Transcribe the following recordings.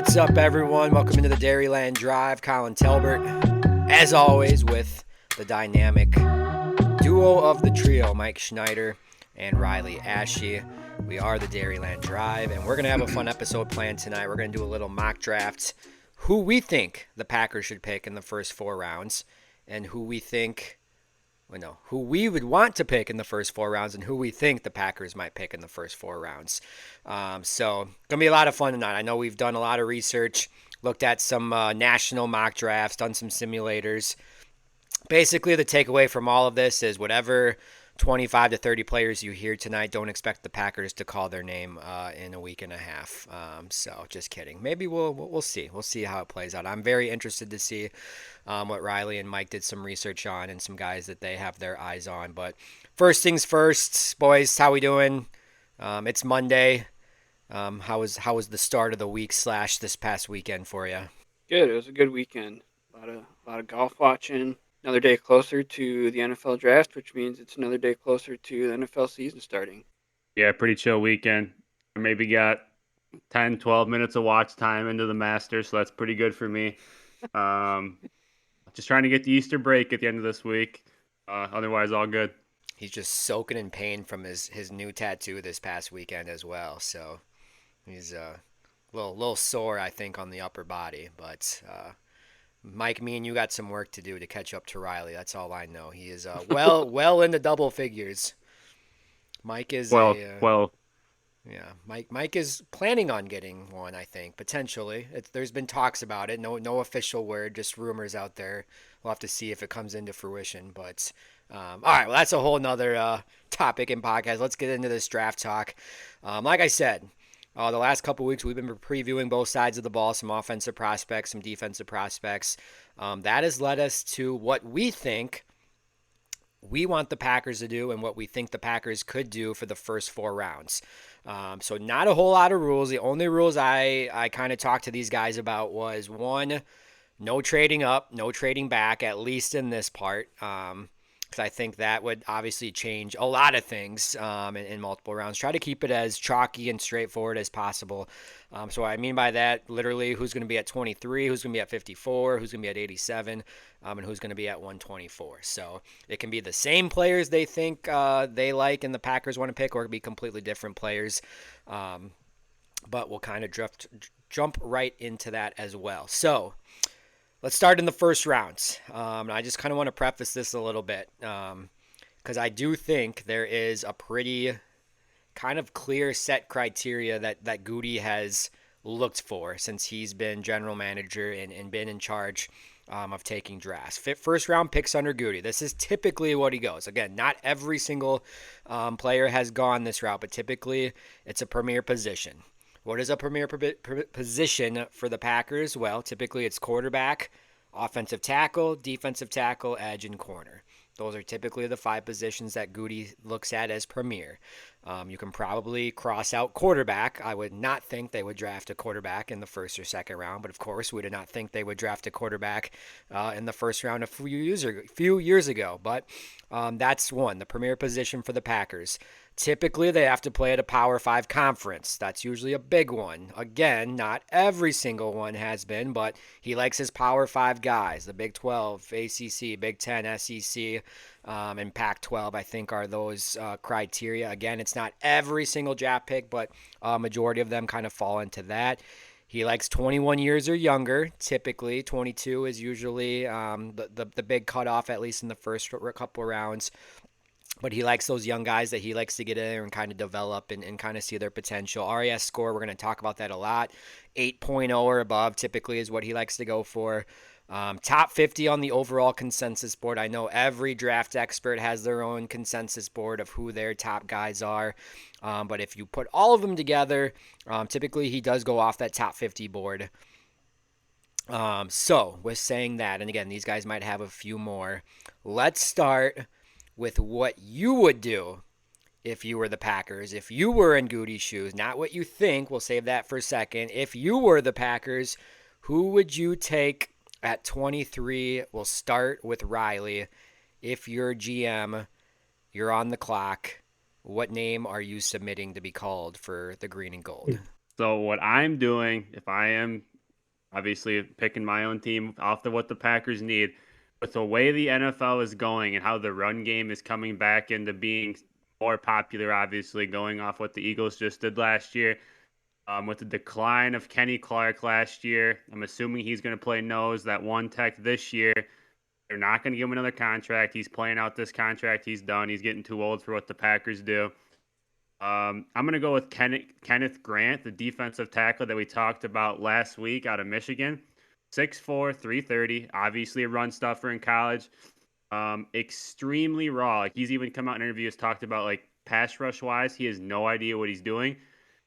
What's up, everyone? Welcome into the Dairyland Drive. Colin Talbert, as always, with the dynamic duo of the trio, Mike Schneider and Riley Ashe. We are the Dairyland Drive, and we're going to have a fun episode planned tonight. We're going to do a little mock draft, who we think the Packers should pick in the first 4 rounds, and who we would want to pick in the first 4 rounds, and who we think the Packers might pick in the first 4 rounds. So gonna be a lot of fun tonight. I know we've done a lot of research, looked at some national mock drafts, done some simulators. Basically, the takeaway from all of this is whatever 25 to 30 players you hear tonight, don't expect the Packers to call their name in a week and a half. So just kidding. Maybe we'll see. We'll see how it plays out. I'm very interested to see what Riley and Mike did some research on and some guys that they have their eyes on. But first things first, boys, how we doing? It's Monday. How was the start of the week / this past weekend for you? Good. It was a good weekend. A lot of golf watching. Another day closer to the NFL draft, which means it's another day closer to the NFL season starting. Yeah, pretty chill weekend. Maybe got 10, 12 minutes of watch time into the Masters, so that's pretty good for me. Just trying to get the Easter break at the end of this week. Otherwise, all good. He's just soaking in pain from his new tattoo this past weekend as well. So he's a little sore, I think, on the upper body. But Mike, me and you got some work to do to catch up to Riley. That's all I know. He is well into double figures. Mike is yeah. Mike is planning on getting one, I think, potentially. There's been talks about it. No official word, just rumors out there. We'll have to see if it comes into fruition. But all right, well, that's a whole nother topic in podcast. Let's get into this draft talk. Like I said, the last couple weeks we've been previewing both sides of the ball, some offensive prospects, some defensive prospects. That has led us to what we think we want the Packers to do and what we think the Packers could do for the first 4 rounds. So not a whole lot of rules. The only rules I kind of talked to these guys about was, one, no trading up, no trading back, at least in this part. Because I think that would obviously change a lot of things in multiple rounds. Try to keep it as chalky and straightforward as possible. So what I mean by that, literally, who's going to be at 23, who's going to be at 54, who's going to be at 87, and who's going to be at 124. So it can be the same players they think they like and the Packers want to pick, or it can be completely different players. But we'll kind of jump right into that as well. So let's start in the first rounds. I just kind of want to preface this a little bit because I do think there is a pretty kind of clear set criteria that Goody has looked for since he's been general manager and been in charge of taking drafts. First round picks under Goody. This is typically what he goes. Again, not every single player has gone this route, but typically it's a premier position. What is a premier position for the Packers? Well, typically it's quarterback, offensive tackle, defensive tackle, edge, and corner. Those are typically the 5 positions that Goody looks at as premier. You can probably cross out quarterback. I would not think they would draft a quarterback in the first or second round, but of course we did not think they would draft a quarterback in the first round a few years ago. But that's one, the premier position for the Packers. Typically, they have to play at a Power 5 conference. That's usually a big one. Again, not every single one has been, but he likes his Power 5 guys. The Big 12, ACC, Big 10, SEC, and Pac-12, I think, are those criteria. Again, it's not every single draft pick, but a majority of them kind of fall into that. He likes 21 years or younger. Typically, 22 is usually the big cutoff, at least in the first couple rounds. But he likes those young guys that he likes to get in there and kind of develop and kind of see their potential. RAS score, we're going to talk about that a lot. 8.0 or above typically is what he likes to go for. Top 50 on the overall consensus board. I know every draft expert has their own consensus board of who their top guys are. But if you put all of them together, typically he does go off that top 50 board. So with saying that, and again, these guys might have a few more. Let's start with what you would do if you were the Packers, if you were in Goody's shoes, not what you think. We'll save that for a second. If you were the Packers, who would you take at 23? We'll start with Riley. If you're GM, you're on the clock. What name are you submitting to be called for the green and gold? So what I'm doing, if I am Obviously, picking my own team off of what the Packers need. With the way the NFL is going and how the run game is coming back into being more popular, obviously, going off what the Eagles just did last year, with the decline of Kenny Clark last year, I'm assuming he's going to play nose. That one tech this year, they're not going to give him another contract. He's playing out this contract. He's done. He's getting too old for what the Packers do. I'm going to go with Kenneth Grant, the defensive tackle that we talked about last week out of Michigan. 6'4", 330. Obviously a run stuffer in college. Extremely raw. Like, he's even come out in interviews, talked about, like, pass rush wise, he has no idea what he's doing.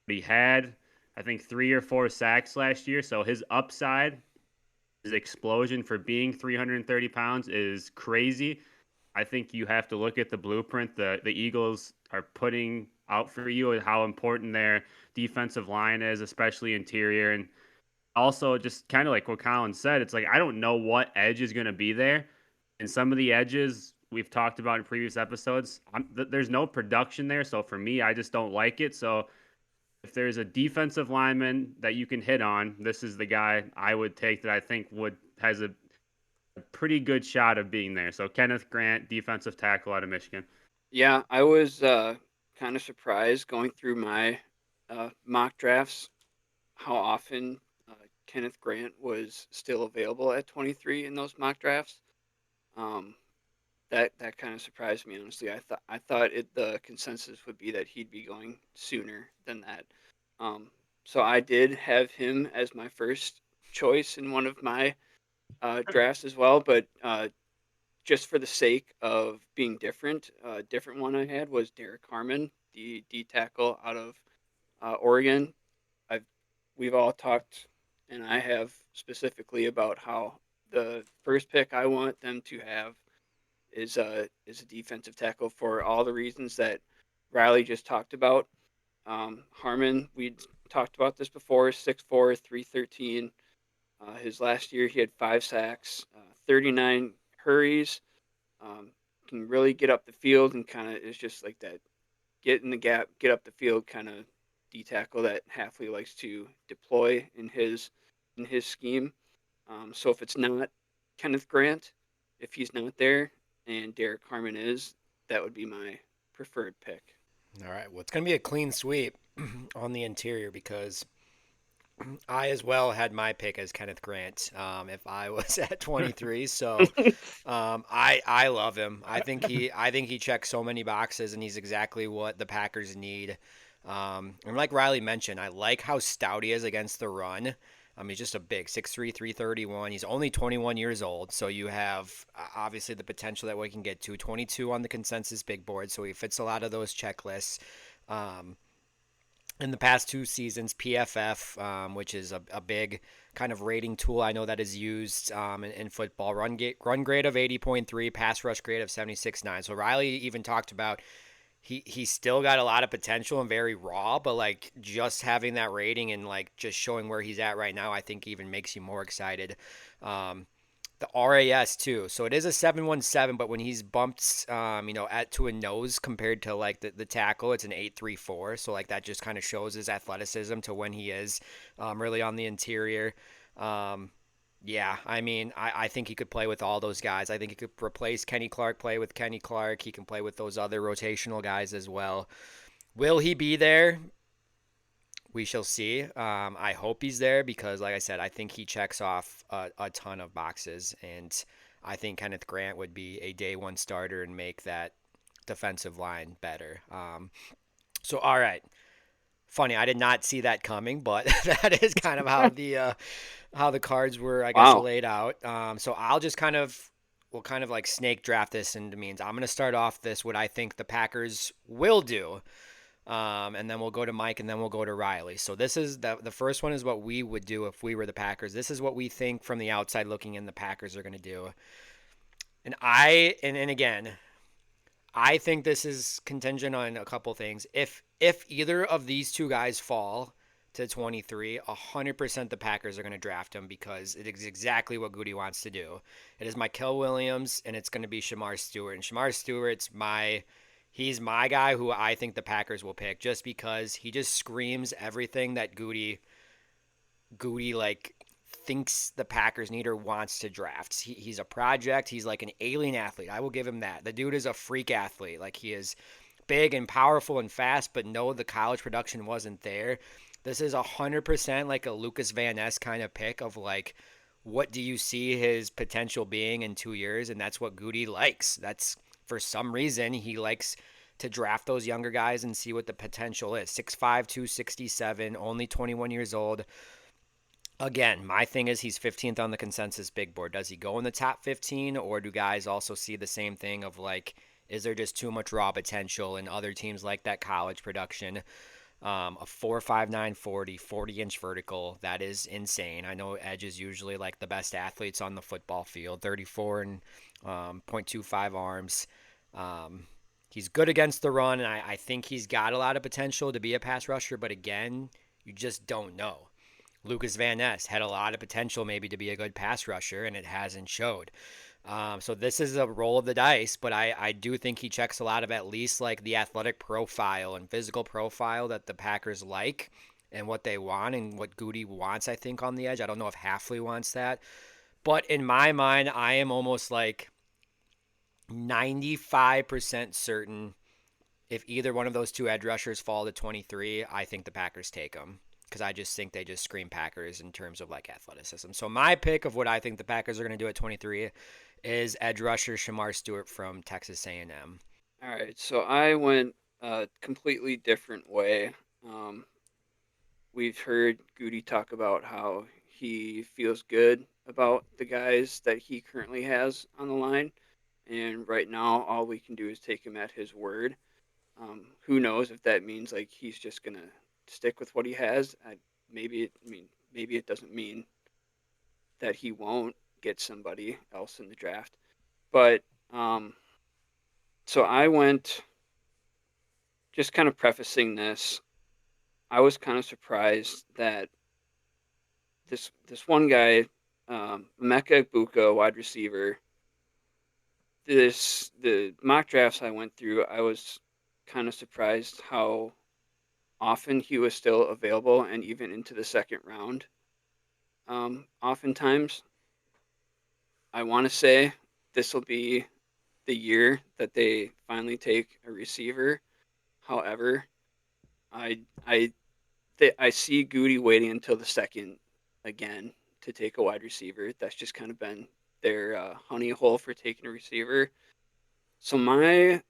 But he had, I think, 3 or 4 sacks last year. So his upside, his explosion for being 330 pounds is crazy. I think you have to look at the blueprint the Eagles are putting out for you and how important their defensive line is, especially interior. And also, just kind of like what Colin said, it's like I don't know what edge is going to be there. And some of the edges we've talked about in previous episodes, there's no production there. So for me, I just don't like it. So if there's a defensive lineman that you can hit on, this is the guy I would take that I think has a pretty good shot of being there. So Kenneth Grant, defensive tackle out of Michigan. Yeah, I was kind of surprised going through my mock drafts how often Kenneth Grant was still available at 23 in those mock drafts. Um, that kind of surprised me, honestly. I thought the consensus would be that he'd be going sooner than that. Um, so I did have him as my first choice in one of my drafts as well, but just for the sake of being different, a different one I had was Derek Harmon, the D tackle out of Oregon. I've we've all talked, and I have specifically about how the first pick I want them to have is a defensive tackle for all the reasons that Riley just talked about. Harmon, we talked about this before, 6'4", 313. His last year, he had 5 sacks, 39 hurries. Um, can really get up the field and kind of is just like that get in the gap, get up the field kind of D tackle that Halfley likes to deploy in his scheme. So if it's not Kenneth Grant, if he's not there, and Derek Harmon is, that would be my preferred pick. All right. Well, it's going to be a clean sweep on the interior because I as well had my pick as Kenneth Grant if I was at 23. So I love him. I think he checks so many boxes, and he's exactly what the Packers need. And like Riley mentioned, I like how stout he is against the run. He's just a big 6'3", 331. He's only 21 years old, so you have obviously the potential that we can get to 22 on the consensus big board, so he fits a lot of those checklists. Um, in the past 2 seasons, PFF, which is a big kind of rating tool I know that is used in football, run grade of 80.3, pass rush grade of 76.9. So Riley even talked about he's still got a lot of potential and very raw, but like just having that rating and like just showing where he's at right now, I think even makes you more excited. Um, the RAS too. So it is a 717, but when he's bumped, at to a nose compared to like the tackle, it's an 834. So like that just kind of shows his athleticism to when he is really on the interior. Um, yeah, I mean, I think he could play with all those guys. I think he could replace Kenny Clark, play with Kenny Clark. He can play with those other rotational guys as well. Will he be there? We shall see. I hope he's there because, like I said, I think he checks off a ton of boxes, and I think Kenneth Grant would be a day one starter and make that defensive line better. So, all right. Funny, I did not see that coming, but that is kind of how the cards were, I guess, Wow. laid out. So I'll just we'll kind of like snake draft this into means. I'm going to start off this what I think the Packers will do. And then we'll go to Mike, and then we'll go to Riley. So this is the first one is what we would do if we were the Packers. This is what we think from the outside looking in the Packers are going to do. And again, I think this is contingent on a couple things. If either of these two guys fall to 23, 100% the Packers are going to draft him because it is exactly what Goody wants to do. It is Mykel Williams, and it's going to be Shamar Stewart. And Shamar Stewart's he's my guy who I think the Packers will pick just because he just screams everything that Goody like thinks the Packers need or wants to draft. He's a project. He's like an alien athlete. I will give him that. The dude is a freak athlete. Like, he is big and powerful and fast, but no, the college production wasn't there. This is 100% like a Lucas Van Ness kind of pick of like, what do you see his potential being in 2 years? And that's what Goody likes. That's, for some reason, he likes to draft those younger guys and see what the potential is. 6'5", 267, only 21 years old. Again, my thing is he's 15th on the consensus big board. Does he go in the top 15, or do guys also see the same thing of like, is there just too much raw potential in other teams like that college production? A 4.59 40-inch vertical, that is insane. I know edge is usually like the best athletes on the football field. 34 and .25 arms. He's good against the run, and I think he's got a lot of potential to be a pass rusher, but again, you just don't know. Lucas Van Ness had a lot of potential maybe to be a good pass rusher, and it hasn't showed. So this is a roll of the dice, but I do think he checks a lot of at least like the athletic profile and physical profile that the Packers like and what they want and what Goody wants, I think, on the edge. I don't know if Halfley wants that. But in my mind, I am almost like 95% certain if either one of those two edge rushers fall to 23, I think the Packers take them because I just think they just scream Packers in terms of like athleticism. So my pick of what I think the Packers are going to do at 23 is edge rusher Shamar Stewart from Texas A&M. All right, so I went a completely different way. Um, we've heard Goody talk about how he feels good about the guys that he currently has on the line, and right now all we can do is take him at his word. Who knows if that means like he's just gonna stick with what he has? Maybe it doesn't mean that he won't get somebody else in the draft. But so I went just kind of prefacing this. I was kind of surprised that this one guy, Emeka Buka, wide receiver. The mock drafts I went through, I was kind of surprised how often he was still available and even into the second round. Oftentimes, I want to say this will be the year that they finally take a receiver. However, I I I see Goody waiting until the second again to take a wide receiver. That's just kind of been their honey hole for taking a receiver. So my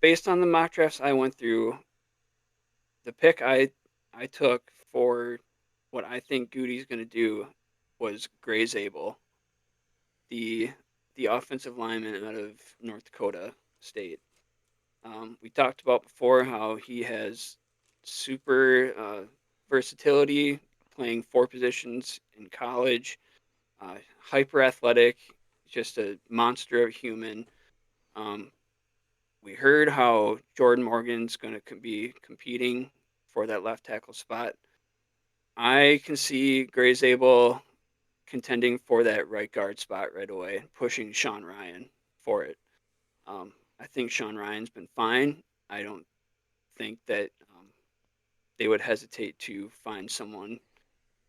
based on the mock drafts I went through, the pick I took for what I think Goody's going to do was Gray Zabel, the the offensive lineman out of North Dakota State. We talked about before how he has super versatility, playing four positions in college, hyper athletic, just a monster of a human. Um, we heard how Jordan Morgan's going to be competing for that left tackle spot. I can see Gray Zabel contending for that right guard spot right away, pushing Sean Ryan for it. I think Sean Ryan's been fine. I don't think that they would hesitate to find someone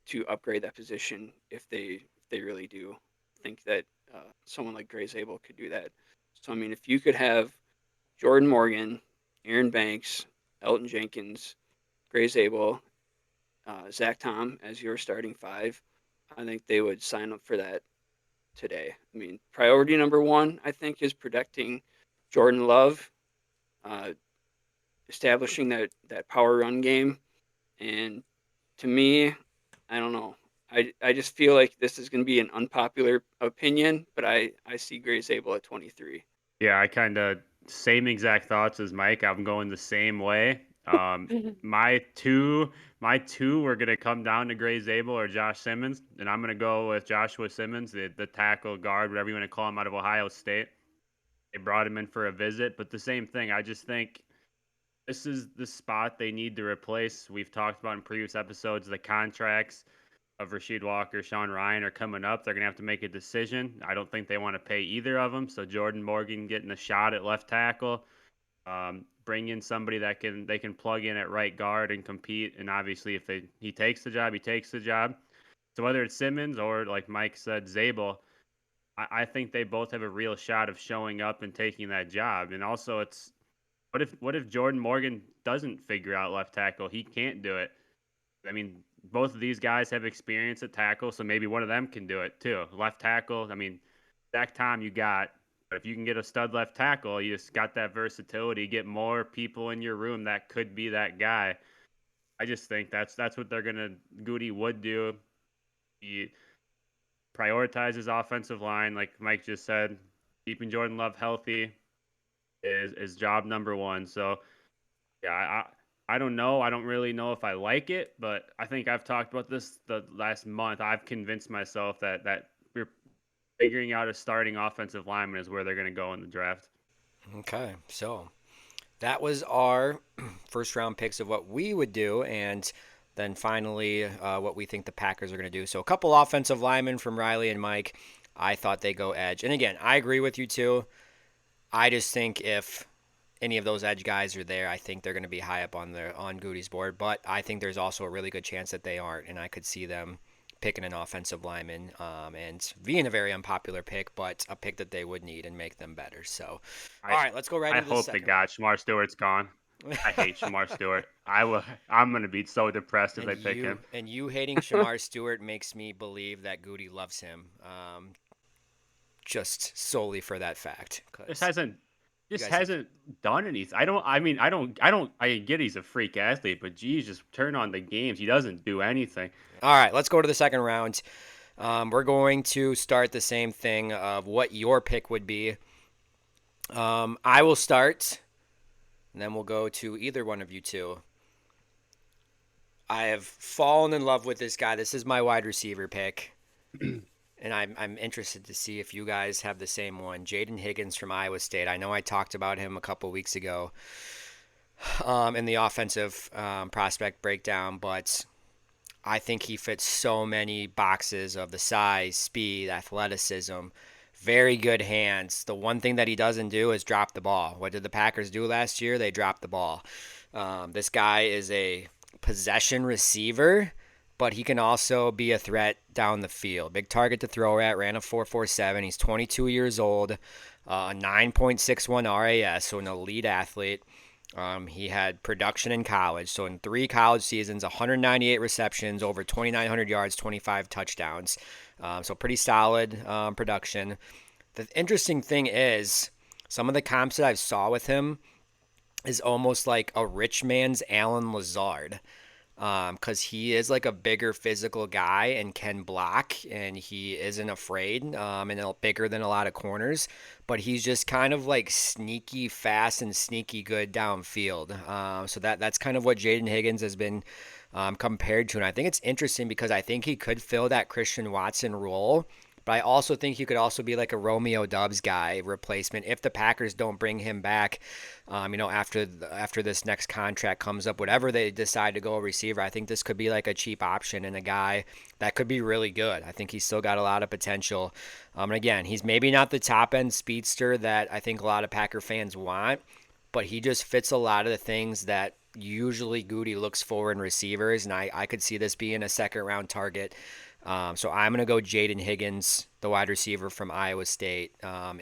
to upgrade that position if they really do think that someone like Gray Zabel could do that. So I mean, if you could have Jordan Morgan, Aaron Banks, Elton Jenkins, Gray Zabel, Zach Tom as your starting five, I think they would sign up for that today. I mean, priority number one, I think, is protecting Jordan Love, uh, establishing that power run game, and to me, I don't know. I just feel like this is going to be an unpopular opinion, but I see Gray Zabel at 23. Yeah, I kind of same exact thoughts as Mike. I'm going the same way. My two were gonna come down to Gray Zabel or Josh Simmons, and I'm gonna go with Joshua Simmons, the tackle guard, whatever you want to call him, out of Ohio State. They brought him in for a visit, but the same thing. I just think this is the spot they need to replace. We've talked about in previous episodes the contracts of Rasheed Walker, Sean Ryan are coming up. They're going to have to make a decision. I don't think they want to pay either of them. So Jordan Morgan getting a shot at left tackle, bring in somebody that they can plug in at right guard and compete. And obviously, if he takes the job, he takes the job. So whether it's Simmons or, like Mike said, Zabel, I think they both have a real shot of showing up and taking that job. And also, it's what if Jordan Morgan doesn't figure out left tackle? He can't do it. I mean, both of these guys have experience at tackle, so maybe one of them can do it too. Left tackle, I mean, Zach Tom, you got. But if you can get a stud left tackle, you just got that versatility. Get more people in your room that could be that guy. I just think that's what they're gonna. Goody would do. He prioritizes offensive line, like Mike just said. Keeping Jordan Love healthy is job number one. So yeah, I don't know. I don't really know if I like it, but I think I've talked about this the last month. I've convinced myself that we're figuring out a starting offensive lineman is where they're going to go in the draft. Okay, so that was our first round picks of what we would do, and then finally what we think the Packers are going to do. So a couple offensive linemen from Riley and Mike. I thought they go edge, and again, I agree with you too. I just think if any of those edge guys are there, I think they're going to be high up on Goody's board. But I think there's also a really good chance that they aren't, and I could see them picking an offensive lineman and being a very unpopular pick, but a pick that they would need and make them better. So, I all right, let's go right I into the hope to second God Shamar Stewart's gone. round. I hate Shamar Stewart. I'm going to be so depressed if And they pick him. you hating Shamar Stewart makes me believe that Goody loves him, just solely for that fact. This Because hasn't you just guys have hasn't done anything. I get he's a freak athlete, but geez, just turn on the games. He doesn't do anything. all right, let's go to the second round. We're going to start the same thing of what your pick would be. I will start, and then we'll go to either one of you two. I have fallen in love with this guy. This is my wide receiver pick, and I'm interested to see if you guys have the same one. Jaden Higgins from Iowa State. I know I talked about him a couple weeks ago in the offensive prospect breakdown, but I think he fits so many boxes of the size, speed, athleticism, very good hands. The one thing that he doesn't do is drop the ball. What did the Packers do last year? They dropped the ball. This guy is a possession receiver, but he can also be a threat down the field. Big target to throw at, ran a 4.47. He's 22 years old, 9.61 RAS, so an elite athlete. He had production in college. So in 3 college seasons, 198 receptions, over 2,900 yards, 25 touchdowns. So pretty solid production. The interesting thing is some of the comps that I saw with him is almost like a rich man's Alan Lazard. Because he is like a bigger physical guy and can block, and he isn't afraid, and bigger than a lot of corners, but he's just kind of like sneaky fast and sneaky good downfield. So that's kind of what Jaden Higgins has been compared to, and I think it's interesting because I think he could fill that Christian Watson role. But I also think he could also be like a Romeo Doubs guy replacement if the Packers don't bring him back. After this next contract comes up, whatever they decide to go a receiver, I think this could be like a cheap option and a guy that could be really good. I think he's still got a lot of potential. And again, he's maybe not the top end speedster that I think a lot of Packer fans want, but he just fits a lot of the things that usually Goody looks for in receivers, and I could see this being a second round target. So I'm going to go Jaden Higgins, the wide receiver from Iowa State,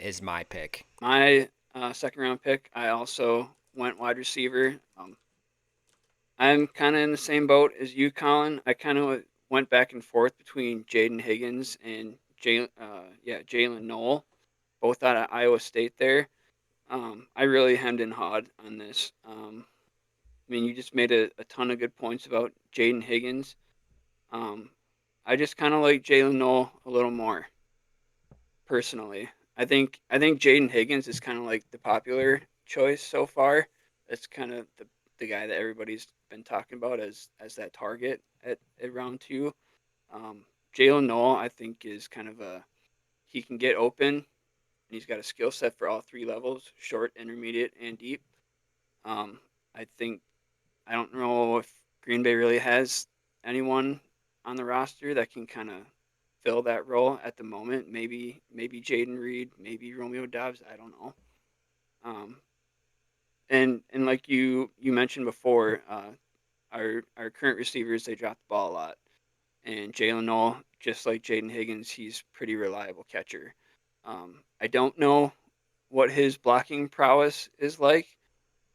is my pick. My second round pick, I also went wide receiver. I'm kind of in the same boat as you, Colin. I kind of went back and forth between Jaden Higgins and Jalen Noel, both out of Iowa State there. I really hemmed and hawed on this. I mean, you just made a ton of good points about Jaden Higgins. Um, I just kind of like Jalen Noel a little more personally. I think Jaden Higgins is kind of like the popular choice so far. That's kind of the guy that everybody's been talking about as that target at round 2. Jalen Noel, I think, is kind of he can get open, and he's got a skill set for all 3 levels: short, intermediate, and deep. I think I don't know if Green Bay really has anyone on the roster that can kind of fill that role at the moment. Maybe Jaden Reed, maybe Romeo Dobbs. I don't know. Um, and like you mentioned before, our current receivers, they drop the ball a lot, and Jalen Noel just like Jaden Higgins, he's pretty reliable catcher. I don't know what his blocking prowess is like,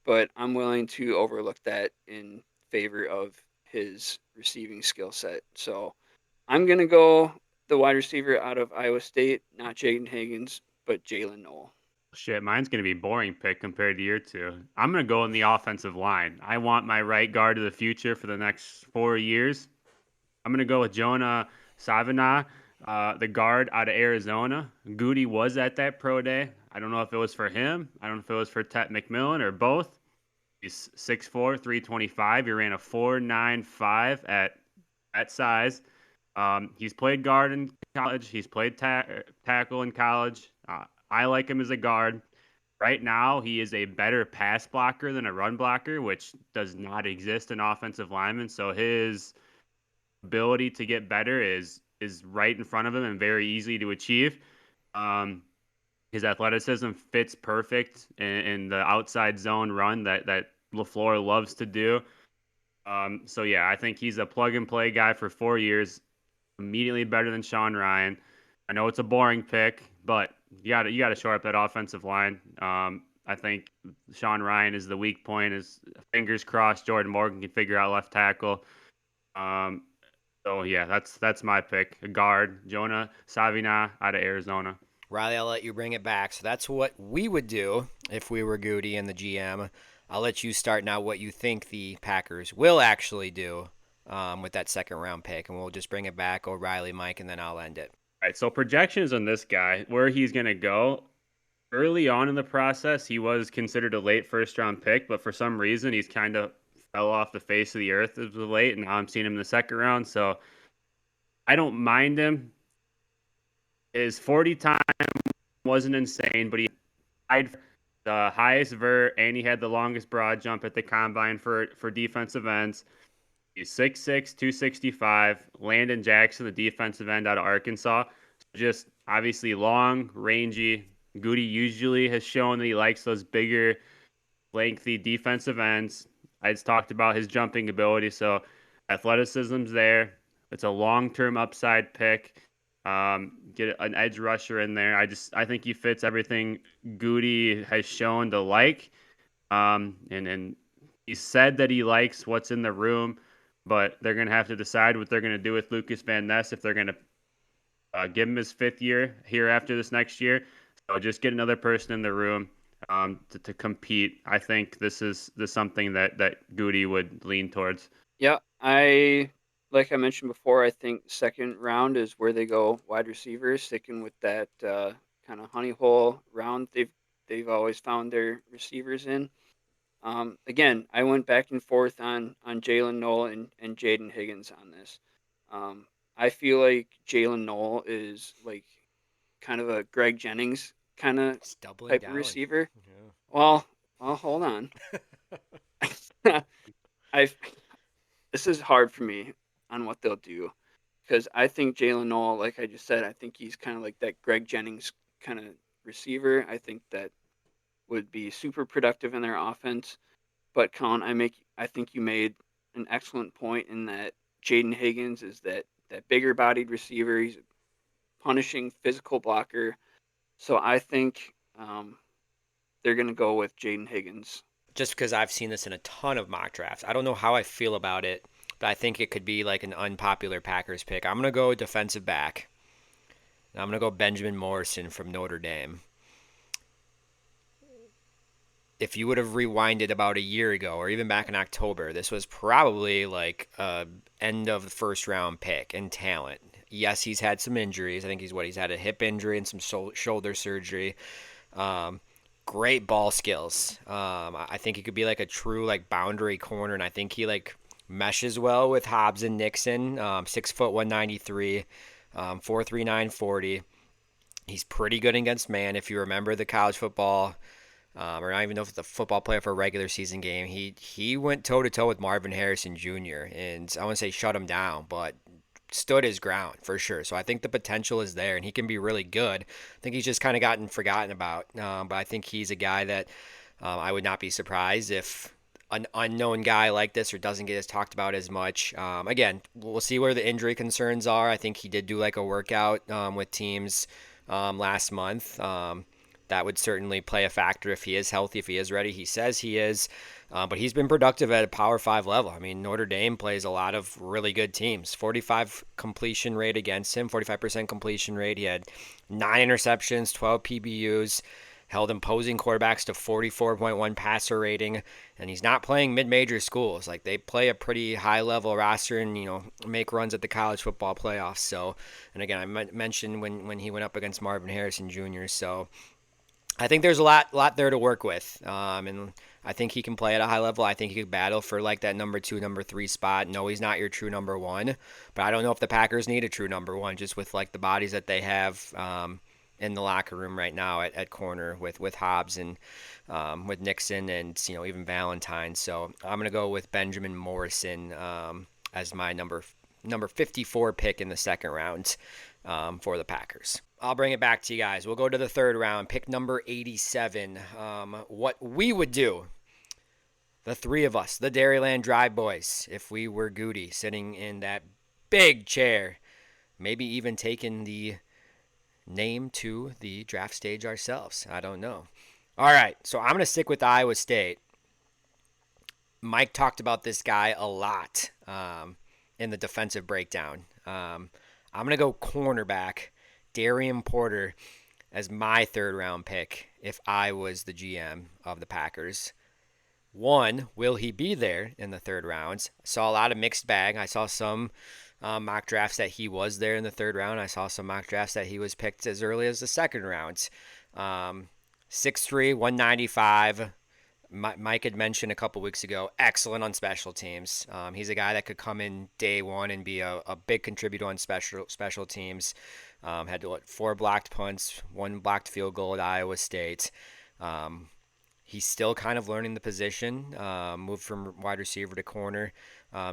but I'm willing to overlook that in favor of his receiving skill set. So I'm gonna go the wide receiver out of Iowa State, not Jaden Higgins, but Jalen Noel. Shit, mine's going to be boring pick compared to your two. I'm going to go in the offensive line. I want my right guard of the future for the next 4 years. I'm going to go with Jonah Savina, the guard out of Arizona. Goody was at that pro day. I don't know if it was for him. I don't know if it was for Tet McMillan or both. He's 6'4", 325. He ran a 4.95 at that size. He's played guard in college. He's played tackle in college. I like him as a guard. Right now, he is a better pass blocker than a run blocker, which does not exist in offensive linemen. So his ability to get better is right in front of him and very easy to achieve. His athleticism fits perfect in the outside zone run that LaFleur loves to do. So yeah, I think he's a plug and play guy for 4 years, immediately better than Sean Ryan. I know it's a boring pick, but you got to shore up that offensive line. I think Sean Ryan is the weak point. Is fingers crossed Jordan Morgan can figure out left tackle. Um, so yeah, that's my pick. A guard, Jonah Savina out of Arizona. Riley, I'll let you bring it back. So that's what we would do if we were Goody and the GM. I'll let you start now what you think the Packers will actually do with that second round pick, and we'll just bring it back. O'Reilly, Mike, and then I'll end it. All right, so projections on this guy, where he's going to go. Early on in the process, he was considered a late first round pick, but for some reason, he's kind of fell off the face of the earth as of late, and now I'm seeing him in the second round. So I don't mind him. His 40 time wasn't insane, but he had the highest vert and he had the longest broad jump at the combine for defensive ends. He's 6'6", 265. Landon Jackson, the defensive end out of Arkansas. Just obviously long, rangy. Goody usually has shown that he likes those bigger, lengthy defensive ends. I just talked about his jumping ability, so athleticism's there. It's a long-term upside pick. Get an edge rusher in there. I think he fits everything Goody has shown to like. And he said that he likes what's in the room, but they're going to have to decide what they're going to do with Lucas Van Ness if they're going to give him his fifth year here after this next year. So just get another person in the room to compete. I think this is something that Goody would lean towards. Yeah, like I mentioned before, I think second round is where they go wide receivers, sticking with that kind of honey hole round they've always found their receivers in. Again, I went back and forth on Jalen Noel and Jaden Higgins on this. I feel like Jalen Noel is like kind of a Greg Jennings kind of It's doubling type of down. receiver. Yeah. Well, hold on. I This is hard for me on what they'll do because I think Jalen Noel, like I just said, I think he's kind of like that Greg Jennings kind of receiver. I think that would be super productive in their offense. But Colin, I think you made an excellent point in that Jaden Higgins is that bigger bodied receiver. He's a punishing physical blocker. So I think they're going to go with Jaden Higgins. Just because I've seen this in a ton of mock drafts. I don't know how I feel about it, but I think it could be like an unpopular Packers pick. I'm going to go defensive back. And I'm going to go Benjamin Morrison from Notre Dame. If you would have rewinded about a year ago or even back in October, this was probably like a end of the first round pick in talent. Yes, he's had some injuries. I think he's had a hip injury and some shoulder surgery. Great ball skills. I think he could be like a true like boundary corner, and I think he like meshes well with Hobbs and Nixon. 6', 193, 4.39 40. He's pretty good against man. If you remember the college football, or I don't even know if it's a football player for a regular season game, he went toe to toe with Marvin Harrison Jr. and I want to say shut him down, but stood his ground for sure. So I think the potential is there, and he can be really good. I think he's just kind of gotten forgotten about, but I think he's a guy that I would not be surprised if an unknown guy like this or doesn't get as talked about as much. Again, we'll see where the injury concerns are. I think he did do like a workout with teams last month. That would certainly play a factor if he is healthy, if he is ready. He says he is, but he's been productive at a Power 5 level. I mean, Notre Dame plays a lot of really good teams. 45 completion rate against him, 45% completion rate. He had 9 interceptions, 12 PBUs, held opposing quarterbacks to 44.1 passer rating, and he's not playing mid-major schools. Like, they play a pretty high-level roster and, make runs at the college football playoffs. So, and again, I mentioned when he went up against Marvin Harrison Jr., so I think there's a lot there to work with, and I think he can play at a high level. I think he could battle for like that number 2, number 3 spot. No, he's not your true number 1, but I don't know if the Packers need a true number 1 just with like the bodies that they have in the locker room right now at corner with Hobbs and with Nixon and even Valentine. So I'm gonna go with Benjamin Morrison as my number 54 pick in the second round for the Packers. I'll bring it back to you guys. We'll go to the third round, pick number 87. What we would do, the three of us, the Dairyland Drive boys, if we were Goody sitting in that big chair, maybe even taking the name to the draft stage ourselves. I don't know. All right, so I'm going to stick with Iowa State. Mike talked about this guy a lot in the defensive breakdown. I'm going to go cornerback, Darian Porter, as my third round pick if I was the GM of the Packers. One, will he be there in the third round? I saw a lot of mixed bag. I saw some mock drafts that he was there in the third round. I saw some mock drafts that he was picked as early as the second round. 6'3", 195. Mike had mentioned a couple weeks ago, excellent on special teams. He's a guy that could come in day one and be a big contributor on special teams. Had 4 blocked punts, 1 blocked field goal at Iowa State. He's still kind of learning the position, moved from wide receiver to corner.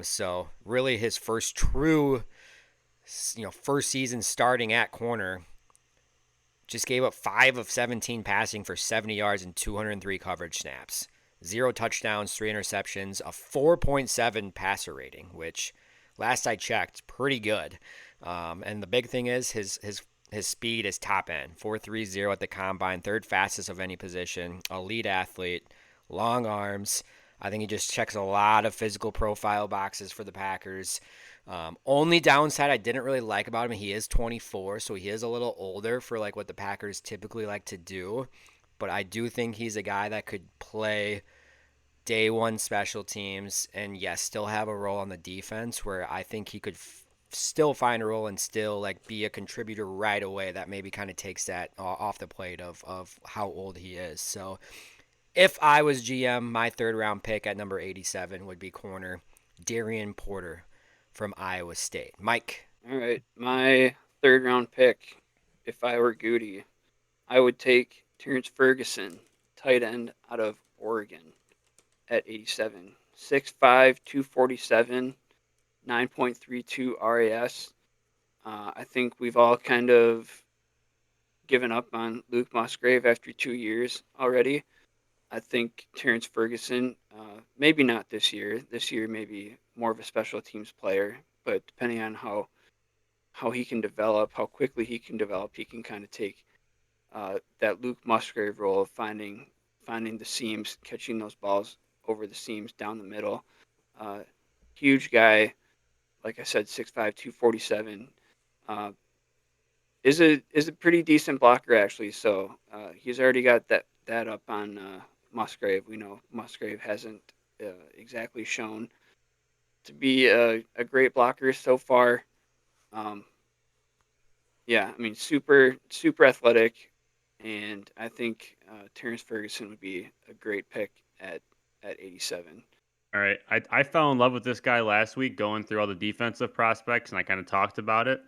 So really his first true, first season starting at corner, just gave up 5 of 17 passing for 70 yards and 203 coverage snaps. 0 touchdowns, 3 interceptions, a 4.7 passer rating, which last I checked, pretty good. And the big thing is his speed is top end. 4.30 at the combine, third fastest of any position, elite athlete, long arms. I think he just checks a lot of physical profile boxes for the Packers. Only downside I didn't really like about him, he is 24, so he is a little older for like what the Packers typically like to do. But I do think he's a guy that could play day one special teams and yes, still have a role on the defense where I think he could still find a role and still like be a contributor right away. That maybe kind of takes that off the plate of how old he is. So if I was GM, my third round pick at number 87 would be corner Darian Porter from Iowa State. Mike. All right, my third round pick, if I were Goody, I would take Terrence Ferguson, tight end out of Oregon, at 87. 6'5", 247, 9.32 RAS. I think we've all kind of given up on Luke Musgrave after 2 years already. I think Terrence Ferguson, maybe not this year. This year maybe more of a special teams player, but depending on how he can develop, how quickly he can develop, he can kind of take that Luke Musgrave role of finding the seams, catching those balls over the seams down the middle. Huge guy, like I said, 6'5", 247. Is a pretty decent blocker actually. So he's already got that up on Musgrave. We know Musgrave hasn't exactly shown to be a great blocker so far. Yeah, I mean, super athletic, and I think Terrence Ferguson would be a great pick at 87. All right. I fell in love with this guy last week going through all the defensive prospects, and I kind of talked about it.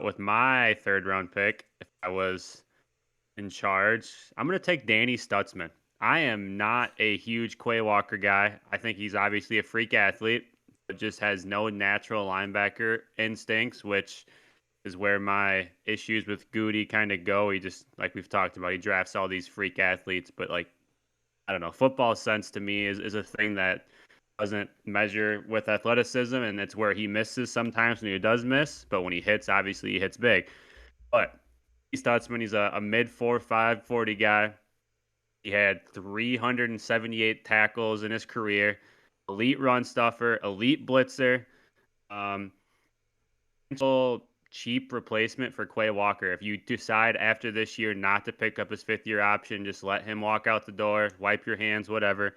With my third round pick, if I was in charge, I'm going to take Danny Stutzman. I am not a huge Quay Walker guy. I think he's obviously a freak athlete, but just has no natural linebacker instincts, which is where my issues with Goody kind of go. He just, like we've talked about, he drafts all these freak athletes, but like I don't know, football sense to me is a thing that doesn't measure with athleticism, and it's where he misses sometimes when he does miss, but when he hits, obviously he hits big. But Stutzman, he's a mid 4.5 40 guy. He had 378 tackles in his career. Elite run stuffer, elite blitzer. Um, potential cheap replacement for Quay Walker. If you decide after this year not to pick up his 5th year option, just let him walk out the door, wipe your hands, whatever.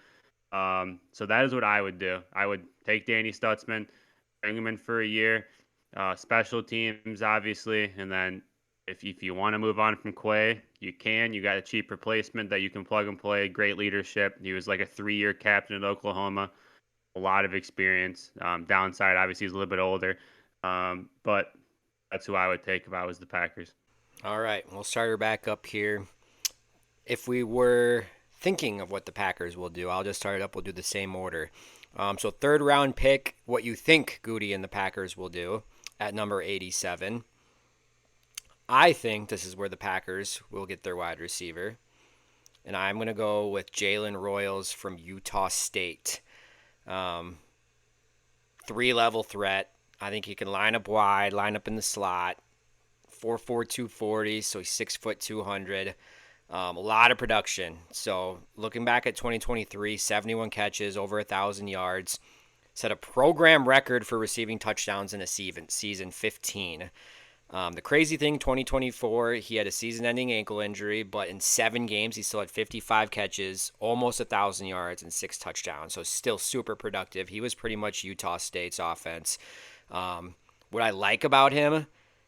So that is what I would do. I would take Danny Stutzman, bring him in for a year, special teams, obviously, and then if you want to move on from Quay, you can. You got a cheap replacement that you can plug and play. Great leadership. He was like a 3-year captain at Oklahoma. A lot of experience. Downside, obviously, he's a little bit older, but that's who I would take if I was the Packers. All right, we'll start her back up here. If we were thinking of what the Packers will do, I'll just start it up. We'll do the same order. So third round pick, what you think Goody and the Packers will do at number 87. I think this is where the Packers will get their wide receiver. And I'm going to go with Jalen Royals from Utah State. Um, 3-level threat. I think he can line up wide, line up in the slot. 4'4", 240, so he's 6', 200. A lot of production. So looking back at 2023, 71 catches, over 1,000 yards. Set a program record for receiving touchdowns in a season 15. The crazy thing, 2024, he had a season-ending ankle injury, but in 7 games, he still had 55 catches, almost 1,000 yards, and 6 touchdowns. So still super productive. He was pretty much Utah State's offense. What I like about him,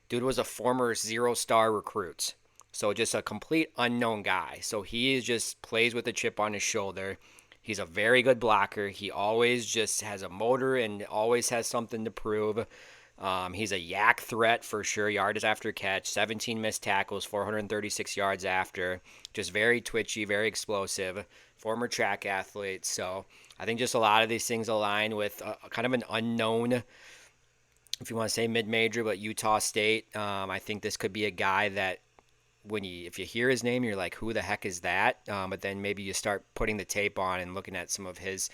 dude was a former 0-star recruit. So just a complete unknown guy. So he just plays with a chip on his shoulder. He's a very good blocker. He always just has a motor and always has something to prove. He's a yak threat for sure. Yards after catch, 17 missed tackles, 436 yards after. Just very twitchy, very explosive. Former track athlete. So I think just a lot of these things align with kind of an unknown, if you want to say mid-major, but Utah State. I think this could be a guy that if you hear his name, you're like, who the heck is that? But then maybe you start putting the tape on and looking at some of his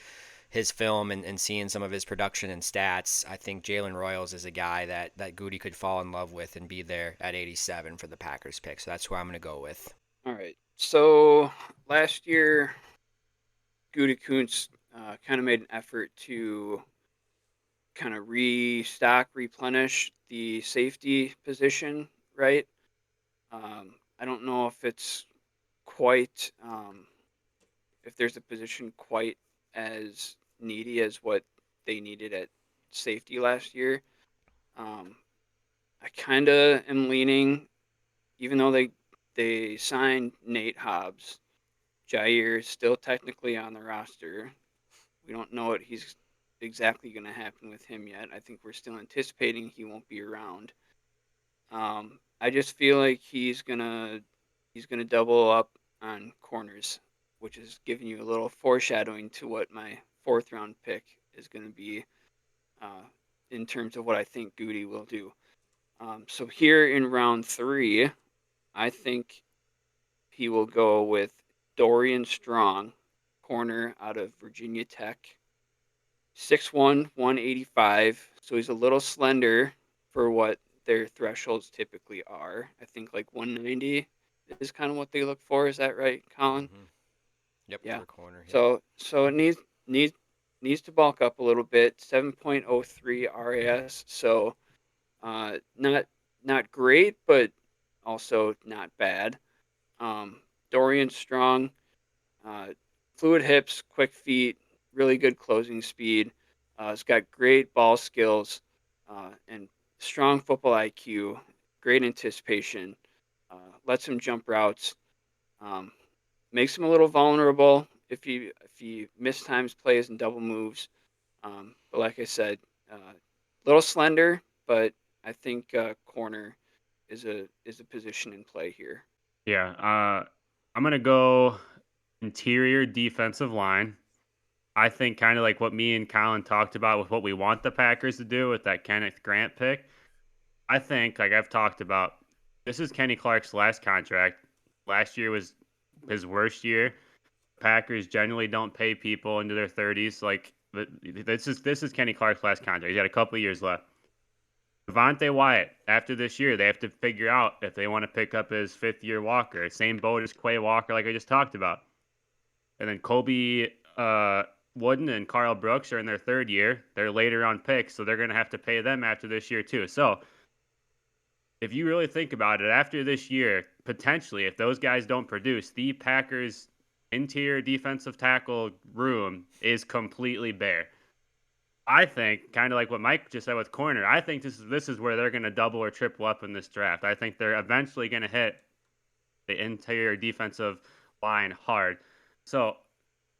film and seeing some of his production and stats. I think Jalen Royals is a guy that Goody could fall in love with and be there at 87 for the Packers pick. So that's who I'm going to go with. All right. So last year, Goody Kuntz kind of made an effort to kind of replenish the safety position, right? I don't know if it's quite, if there's a position quite as needy as what they needed at safety last year. I kind of am leaning, even though they signed Nate Hobbs, Jair is still technically on the roster. We don't know what he's exactly going to happen with him yet. I think we're still anticipating he won't be around. I just feel like he's gonna double up on corners, which is giving you a little foreshadowing to what my 4th round pick is going to be in terms of what I think Goody will do. So here in round 3, I think he will go with Dorian Strong, corner out of Virginia Tech. 6'1", 185. So he's a little slender for what their thresholds typically are. I think like 190 is kind of what they look for. Is that right, Colin? Mm-hmm. Yep, Yeah. for a corner. Yep. So it needs to bulk up a little bit. 7.03 RAS. So not great, but also not bad. Dorian Strong, fluid hips, quick feet, really good closing speed. He's got great ball skills and strong football IQ, great anticipation, lets him jump routes, makes him a little vulnerable if he mistimes plays and double moves. But like I said, little slender, but I think corner is a position in play here. Yeah, I'm gonna go interior defensive line. I think kind of like what me and Colin talked about with what we want the Packers to do with that Kenneth Grant pick. I think, like I've talked about, this is Kenny Clark's last contract. Last year was his worst year. Packers generally don't pay people into their 30s. Like this is Kenny Clark's last contract. He's got a couple of years left. Devontae Wyatt, after this year, they have to figure out if they want to pick up his fifth-year Walker. Same boat as Quay Walker, like I just talked about. And then Kobe Wooden and Carl Brooks are in their third year. They're later on picks, so they're going to have to pay them after this year too. So if you really think about it, after this year, potentially, if those guys don't produce, the Packers' interior defensive tackle room is completely bare. I think, kind of like what Mike just said with corner, I think this is where they're going to double or triple up in this draft. I think they're eventually going to hit the interior defensive line hard. So,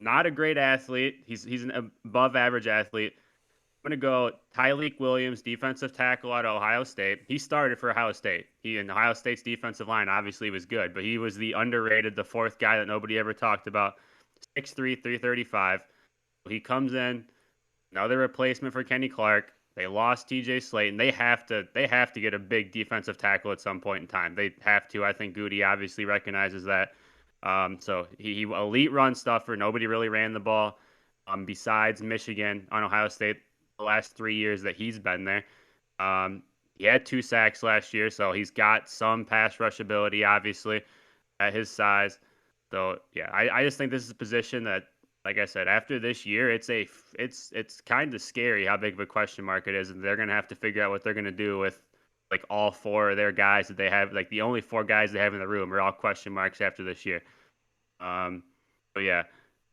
not a great athlete. He's an above average athlete. I'm going to go Tyleik Williams, defensive tackle out of Ohio State. He started for Ohio State. He in Ohio State's defensive line obviously was good, but he was the underrated, the fourth guy that nobody ever talked about. 6'3", 335. He comes in, another replacement for Kenny Clark. They lost TJ Slayton. They have to get a big defensive tackle at some point in time. They have to. I think Goody obviously recognizes that. So he elite run stuffer. Nobody really ran the ball besides Michigan on Ohio State the last 3 years that he's been there. He had 2 sacks last year, so he's got some pass rush ability, obviously, at his size. So yeah, I just think this is a position that, like I said, after this year, it's kind of scary how big of a question mark it is, and they're gonna have to figure out what they're gonna do with like all 4 of their guys that they have. Like the only 4 guys they have in the room are all question marks after this year. So yeah,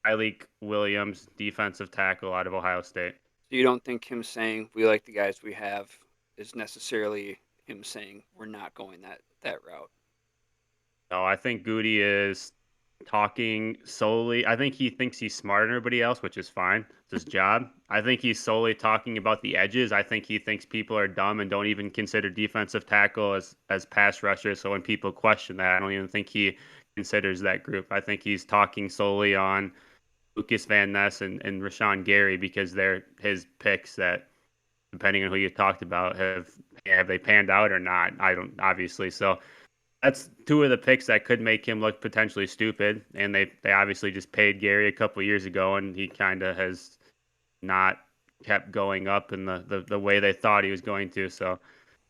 Tyleik Williams, defensive tackle out of Ohio State. So you don't think him saying we like the guys we have is necessarily him saying we're not going that route? No, I think Goody is talking solely. I think he thinks he's smarter than everybody else, which is fine. It's his job. I think he's solely talking about the edges. I think he thinks people are dumb and don't even consider defensive tackle as pass rushers. So when people question that, I don't even think he considers that group. I think he's talking solely on Lucas Van Ness and Rashawn Gary because they're his picks that, depending on who you talked about, have they panned out or not? I don't, obviously. So that's 2 of the picks that could make him look potentially stupid. And they obviously just paid Gary a couple of years ago, and he kind of has not kept going up in the way they thought he was going to. So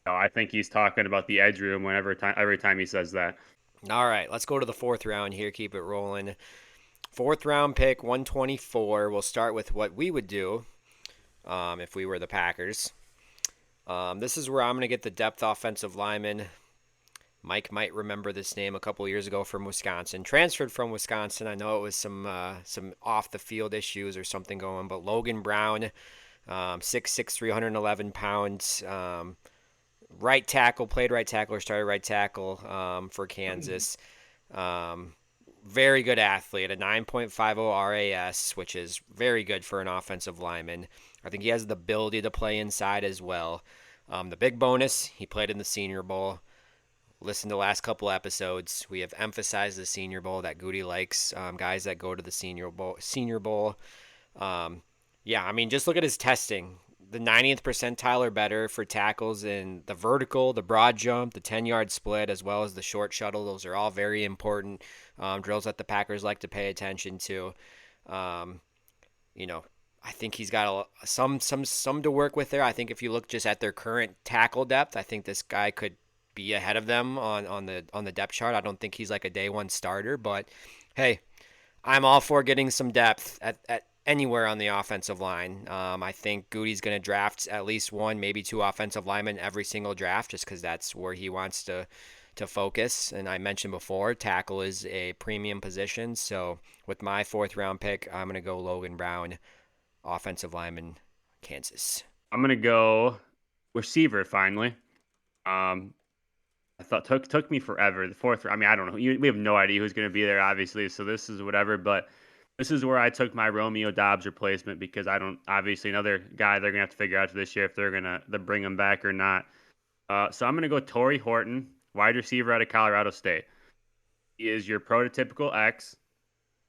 I think he's talking about the edge room every time he says that. All right, let's go to the 4th round here. Keep it rolling. 4th round pick, 124. We'll start with what we would do if we were the Packers. This is where I'm going to get the depth offensive lineman. Mike might remember this name a couple years ago from Wisconsin. Transferred from Wisconsin. I know it was some off the field issues or something going, but Logan Brown, 6'6", 311 pounds. Right tackle, played right tackle or started right tackle for Kansas. Very good athlete, a 9.50 RAS, which is very good for an offensive lineman. I think he has the ability to play inside as well. The big bonus, he played in the Senior Bowl. Listen to the last couple episodes. We have emphasized the Senior Bowl that Goody likes, guys that go to the Senior Bowl. Yeah, I mean, just look at his testing. The 90th percentile or better for tackles in the vertical, the broad jump, the 10-yard split, as well as the short shuttle. Those are all very important drills that the Packers like to pay attention to. I think he's got some to work with there. I think if you look just at their current tackle depth, I think this guy could be ahead of them on the depth chart. I don't think he's like a day one starter, but hey, I'm all for getting some depth at anywhere on the offensive line. I think Goody's going to draft at least 1, maybe 2 offensive linemen every single draft just because that's where he wants to focus. And I mentioned before, tackle is a premium position. So with my 4th round pick, I'm going to go Logan Brown, offensive lineman, Kansas. I'm going to go receiver finally. I thought took me forever. The 4th, I mean, I don't know. We have no idea who's going to be there, obviously. So this is whatever, but this is where I took my Romeo Doubs replacement because I don't, obviously another guy they're going to have to figure out this year if they're going to bring him back or not. So I'm going to go Torrey Horton, wide receiver out of Colorado State. He is your prototypical X.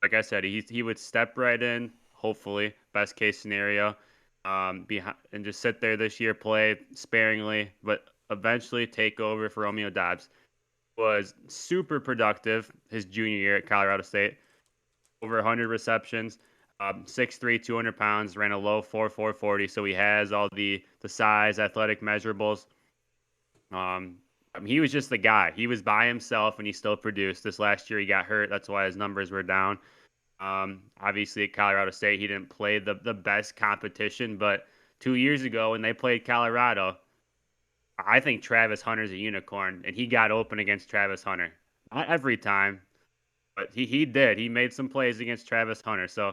Like I said, he would step right in, hopefully, best case scenario, behind, and just sit there this year, play sparingly, but eventually take over for Romeo Doubs. Was super productive his junior year at Colorado State. over 100 receptions, 6'3", 200 pounds, ran a low 4.40, so he has all the size, athletic measurables. I mean, he was just the guy. He was by himself, and he still produced. This last year, he got hurt. That's why his numbers were down. Obviously, at Colorado State, he didn't play the best competition, but 2 years ago when they played Colorado, I think Travis Hunter's a unicorn, and he got open against Travis Hunter. Not every time, but he did. He made some plays against Travis Hunter. So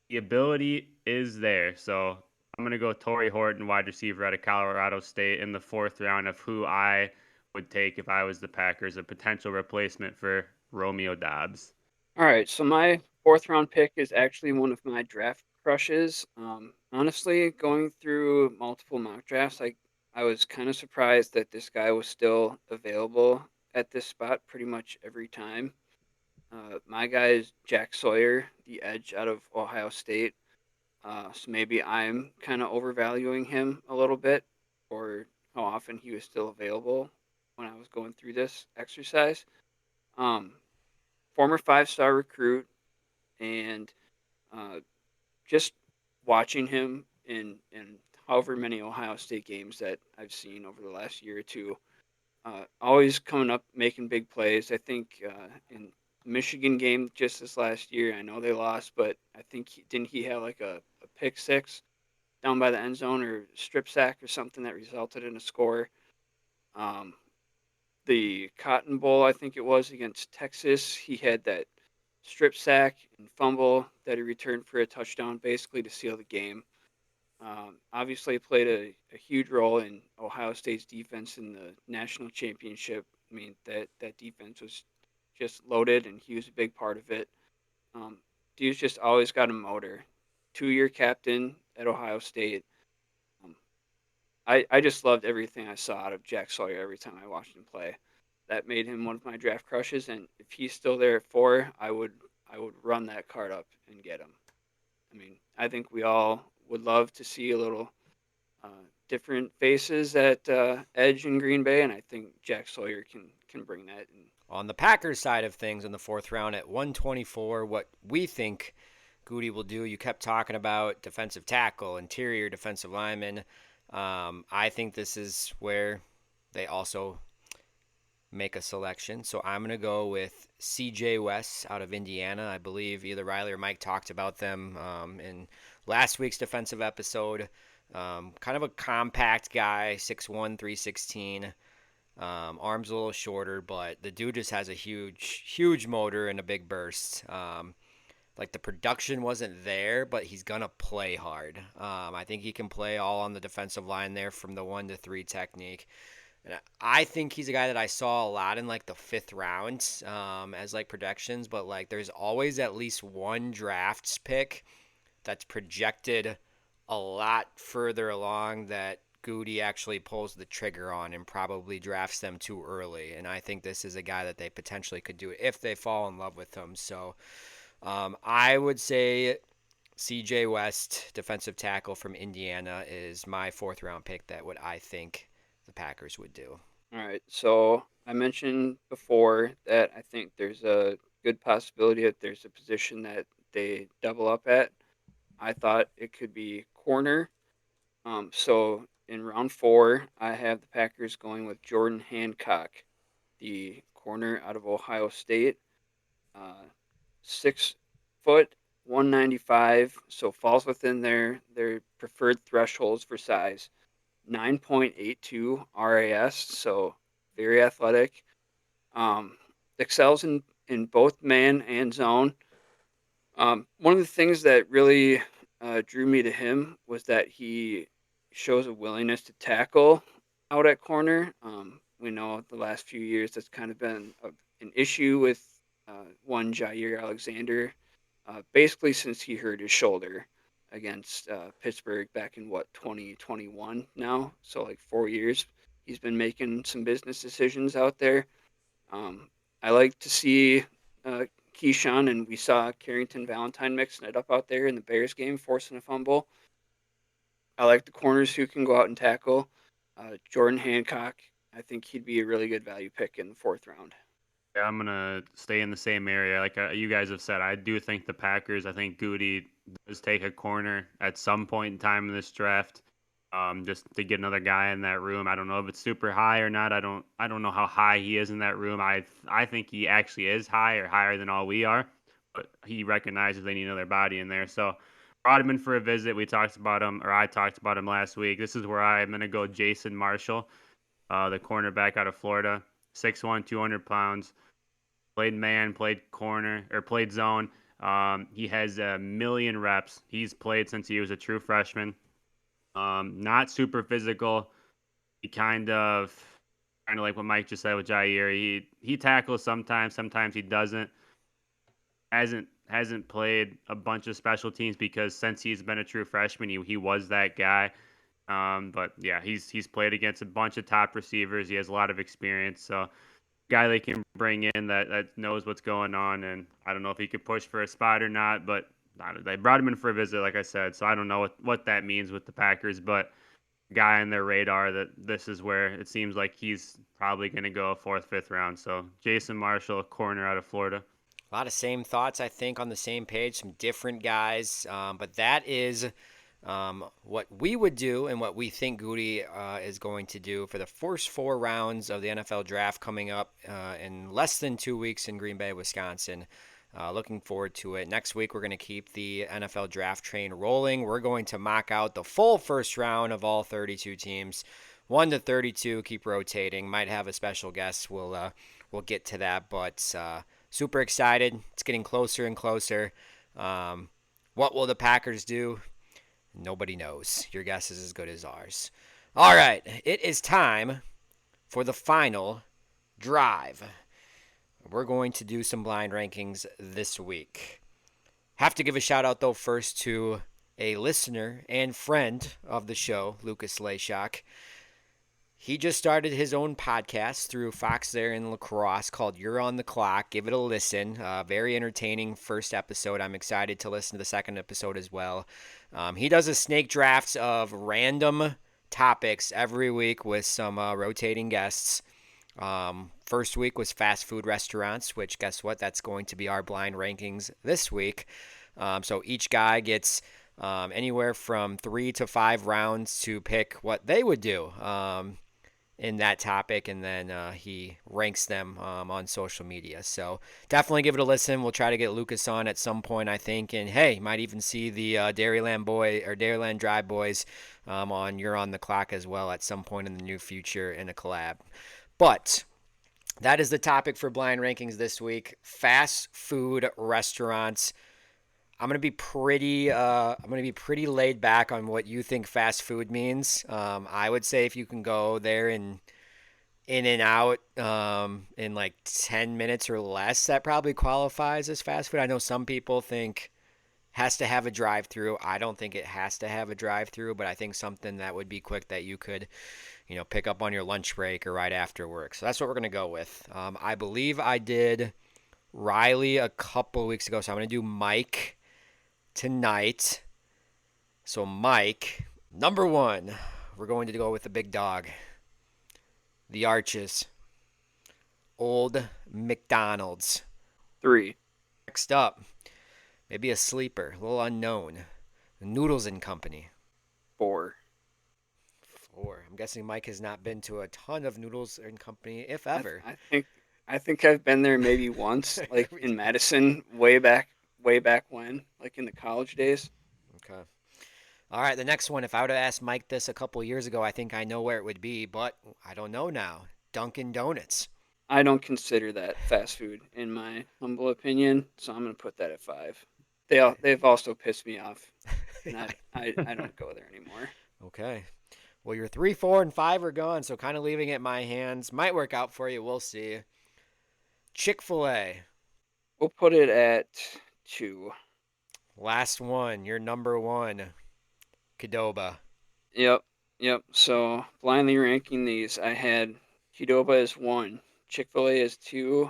the ability is there. So I'm gonna go Torrey Horton, wide receiver out of Colorado State, in the fourth round of who I would take if I was the Packers, a potential replacement for Romeo Dobbs. All right, so my fourth round pick is actually one of my draft crushes. Honestly, going through multiple mock drafts, I was kind of surprised that this guy was still available at this spot pretty much every time. My guy is Jack Sawyer, the edge out of Ohio State. So maybe I'm kind of overvaluing him a little bit for how often he was still available when I was going through this exercise. Um, Former 5-star recruit, and uh, just watching him in however many Ohio State games that I've seen over the last year or two, always coming up making big plays. I think in the Michigan game just this last year, I know they lost, but I think didn't he have like a pick six down by the end zone or strip sack or something that resulted in a score. Um, the Cotton Bowl, I think it was against Texas, he had that strip sack and fumble that he returned for a touchdown, basically to seal the game. Obviously, played a huge role in Ohio State's defense in the national championship. I mean, that defense was just loaded, and he was a big part of it. Um, Dude's just always got a motor. 2-year captain at Ohio State. Um, I just loved everything I saw out of Jack Sawyer every time I watched him play. That made him one of my draft crushes, and if he's still there at 4, I would run that card up and get him. I mean, I think we all would love to see a little uh, different faces at edge in Green Bay, and I think Jack Sawyer can bring that. And On the Packers side of things in the fourth round at 124, what we think Goody will do, you kept talking about defensive tackle, interior defensive lineman. I think this is where they also make a selection. So I'm going to go with CJ West out of Indiana. I believe either Riley or Mike talked about them in last week's defensive episode. Kind of a compact guy, 6'1", 316. Arms a little shorter, but the dude just has a huge motor and a big burst. Like the production wasn't there, but he's gonna play hard. I think he can play all on the defensive line there from the 1-3 technique. And I think he's a guy that I saw a lot in like the fifth round as like projections, but like there's always at least one drafts pick that's projected a lot further along that Goody actually pulls the trigger on and probably drafts them too early. And I think this is a guy that they potentially could do it if they fall in love with him. So I would say CJ West, defensive tackle from Indiana, is my fourth round pick that what I think the Packers would do. all right, so I mentioned before that I think there's a good possibility that there's a position that they double up at. I thought it could be corner. So in round 4, I have the Packers going with Jordan Hancock, the corner out of Ohio State. 6 foot, 195, so falls within their preferred thresholds for size. 9.82 RAS, so very athletic. Um, Excels in both man and zone. One of the things that really drew me to him was that he shows a willingness to tackle out at corner. We know the last few years that's kind of been an issue with one Jair Alexander, basically since he hurt his shoulder against Pittsburgh back in what 2021 now. So like 4 years, he's been making some business decisions out there. Um, I like to see uh, Keyshawn, and we saw Carrington Valentine mixing it up out there in the Bears game, forcing a fumble. I like the corners who can go out and tackle. Jordan Hancock, I think he'd be a really good value pick in the fourth round. Yeah, I'm gonna stay in the same area. Like you guys have said, I do think the Packers. I think Goody does take a corner at some point in time in this draft, just to get another guy in that room. I don't know if it's super high or not. I don't know how high he is in that room. I think he actually is high or higher than all we are, but he recognizes they need another body in there. So brought him in for a visit. We talked about him, or I talked about him last week. This is where I'm gonna go. Jason Marshall, the cornerback out of Florida, 6'1", 200 pounds. Played man, played corner, or played zone. He has a million reps. He's played since he was a true freshman. Not super physical. He kind of like what Mike just said with Jair. He tackles sometimes, sometimes he doesn't. Hasn't played a bunch of special teams because since he's been a true freshman, he was that guy. But yeah, he's played against a bunch of top receivers. He has a lot of experience. So guy they can bring in that knows what's going on. And I don't know if he could push for a spot or not, but they brought him in for a visit, like I said. So I don't know what that means with the Packers, but guy on their radar that this is where it seems like he's probably going to go fourth, fifth round. So Jason Marshall, corner out of Florida. A lot of same thoughts, I think, on the same page, some different guys. But that is what we would do and what we think Goody is going to do for the first 4 rounds of the NFL draft coming up in less than 2 weeks in Green Bay, Wisconsin. Looking forward to it. Next week, we're going to keep the NFL draft train rolling. We're going to mock out the full first round of all 32 teams, 1 to 32. Keep rotating. Might have a special guest. We'll get to that, but super excited. It's getting closer and closer. What will the Packers do? Nobody knows. Your guess is as good as ours. All right, it is time for the final drive. We're going to do some blind rankings this week. Have to give a shout out, though, first to a listener and friend of the show, Lucas Leyshock. He just started his own podcast through Fox there in La Crosse called You're on the Clock. Give it a listen. Very entertaining first episode. I'm excited to listen to the second episode as well. He does a snake drafts of random topics every week with some rotating guests. First week was fast food restaurants, which guess what? That's going to be our blind rankings this week. So each guy gets anywhere from 3 to 5 rounds to pick what they would do in that topic, and then he ranks them on social media. So definitely give it a listen. We'll try to get Lucas on at some point, I think, and hey, might even see the Dairyland Drive boys on You're on the Clock as well at some point in the near future in a collab. But that is the topic for blind rankings this week: fast food restaurants. I'm gonna be pretty. Laid back on what you think fast food means. I would say if you can go there and in and out in like 10 minutes or less, that probably qualifies as fast food. I know some people think has to have a drive-through. I don't think it has to have a drive-through, but I think something that would be quick that you could, pick up on your lunch break or right after work. So that's what we're gonna go with. I believe I did Riley a couple weeks ago, so I'm gonna do Mike tonight. So Mike, number 1, we're going to go with the big dog, the Arches, Old McDonald's. 3. Next up, maybe a sleeper, a little unknown, Noodles and Company. 4. 4. I'm guessing Mike has not been to a ton of Noodles and Company, if ever. I think I've been there maybe once, like in Madison, way back when, like in the college days. Okay. All right, the next one. If I would have asked Mike this a couple years ago, I think I know where it would be, but I don't know now. Dunkin' Donuts. I don't consider that fast food, in my humble opinion, so I'm gonna put that at 5. They've also pissed me off, and I don't go there anymore. Okay. Well, your 3, 4, and 5 are gone, so kind of leaving it in my hands. Might work out for you. We'll see. Chick-fil-A. We'll put it at 2. Last one. Your number 1. Qdoba. Yep, yep. So blindly ranking these, I had Qdoba as 1, Chick-fil-A as 2,